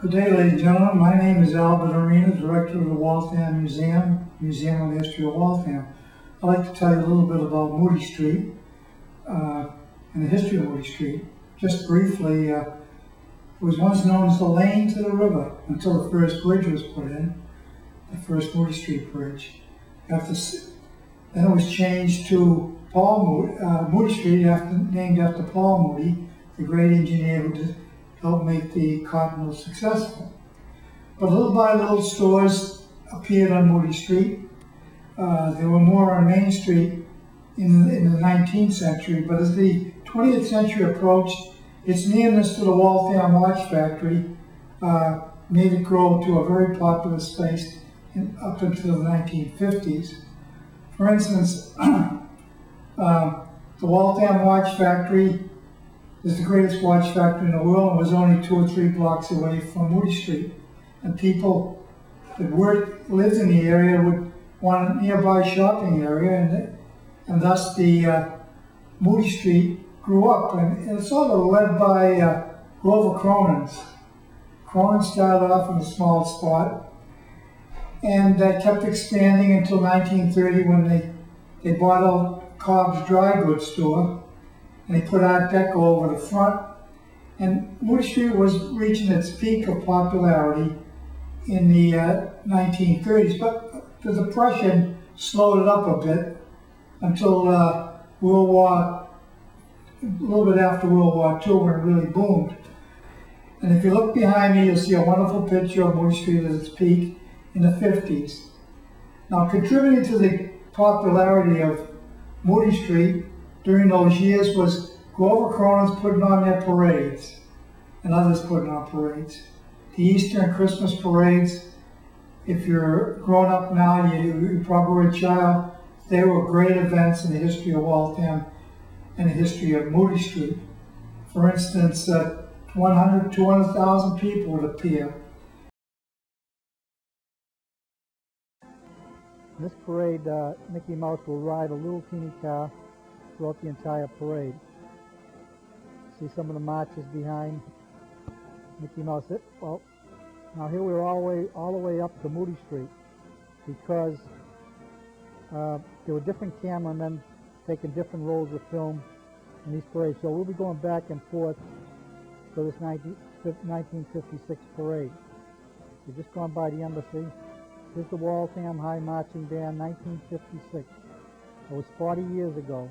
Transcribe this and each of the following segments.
Good day, ladies and gentlemen. My name is Albert Arena, Director of the Waltham Museum of the History of Waltham. I'd like to tell you a little bit about Moody Street and the history of Moody Street. Just briefly, it was once known as the lane to the river until the first bridge was put in, the first Moody Street Bridge. Then it was changed to Moody Street, named after Paul Moody, the great engineer who helped make the Continental successful. But little by little, stores appeared on Moody Street. There were more on Main Street in the 19th century, but as the 20th century approached, its nearness to the Waltham watch factory made it grow to a very popular space up until the 1950s. For instance, the Waltham watch factory is the greatest watch factory in the world and was only 2 or 3 blocks away from Moody Street. And people that lived in the area would want a nearby shopping area, and thus the Moody Street grew up. And it's sort of led by Grover Cronin's. Cronin started off in a small spot, and kept expanding until 1930 when they bought out Cobb's dry goods store. And they put Art Deco over the front. And Moody Street was reaching its peak of popularity in the 1930s, but the Depression slowed it up a bit until a little bit after World War II, when it really boomed. And if you look behind me, you'll see a wonderful picture of Moody Street at its peak in the 50s. Now, contributing to the popularity of Moody Street during those years was Grover Cronin's putting on their parades, and others putting on parades. The Easter and Christmas parades, if you're grown up now, you probably were a child, they were great events in the history of Waltham and the history of Moody Street. For instance, 200,000 people would appear. In this parade, Mickey Mouse will ride a little teeny car throughout the entire parade. See some of the marches behind Mickey Mouse. Well, now here we're all the way up to Moody Street, because there were different cameramen taking different rolls of film in these parades. So we'll be going back and forth for this 1956 parade. We've just gone by the embassy. Here's the Waltham High Marching Band, 1956. It was 40 years ago.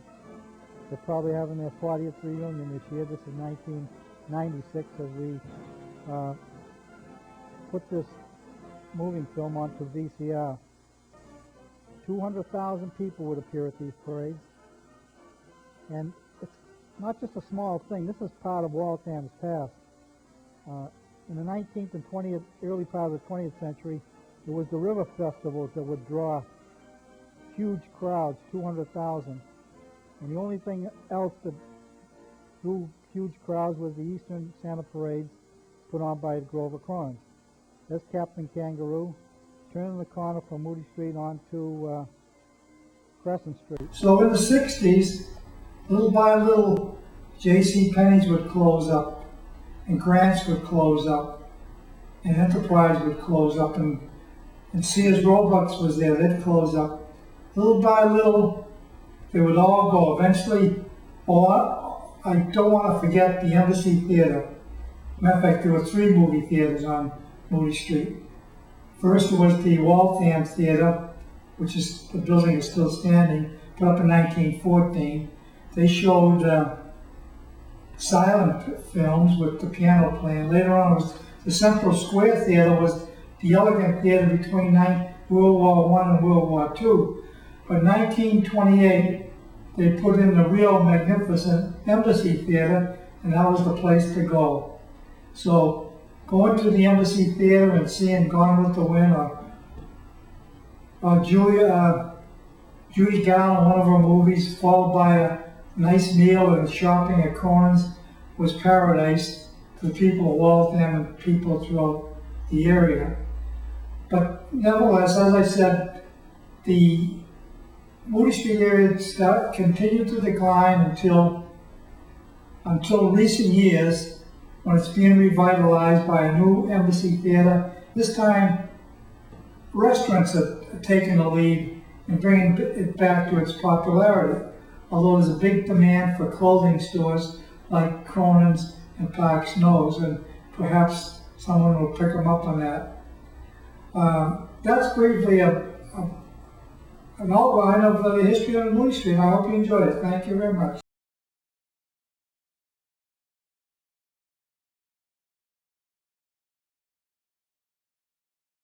They're probably having their 40th reunion this year. This is 1996 as we put this moving film onto VCR. 200,000 people would appear at these parades. And it's not just a small thing. This is part of Waltham's past. In the 19th and 20th, early part of the 20th century, it was the river festivals that would draw huge crowds, 200,000. And the only thing else that drew huge crowds was the Eastern Santa parades put on by Grover Cronin. There's Captain Kangaroo, turning the corner from Moody Street onto Crescent Street. So in the 60s, little by little, J.C. Penney's would close up, and Grant's would close up, and Enterprise would close up, and Sears Roebuck's was there, they'd close up. Little by little, they would all go. Eventually, I don't want to forget the Embassy Theater. Matter of fact, there were 3 movie theaters on Moody Street. First was the Waltham Theater, which is, the building is still standing, put up in 1914. They showed silent films with the piano playing. Later on, it was the Central Square Theater, was the elegant theater between World War I and World War II. But in 1928, they put in the real magnificent Embassy Theater, and that was the place to go. So going to the Embassy Theater and seeing Gone with the Wind or Judy Garland, one of her movies, followed by a nice meal and shopping at Cronin's, was paradise for the people of Waltham and people throughout the area. But nevertheless, as I said, the Moody Street area continued to decline until recent years, when it's being revitalized by a new Embassy Theater. This time, restaurants are taking the lead and bringing it back to its popularity. Although there's a big demand for clothing stores like Cronin's and Park Snows, and perhaps someone will pick them up on that. That's briefly an outline of the history of Moody Street. I hope you enjoyed it. Thank you very much.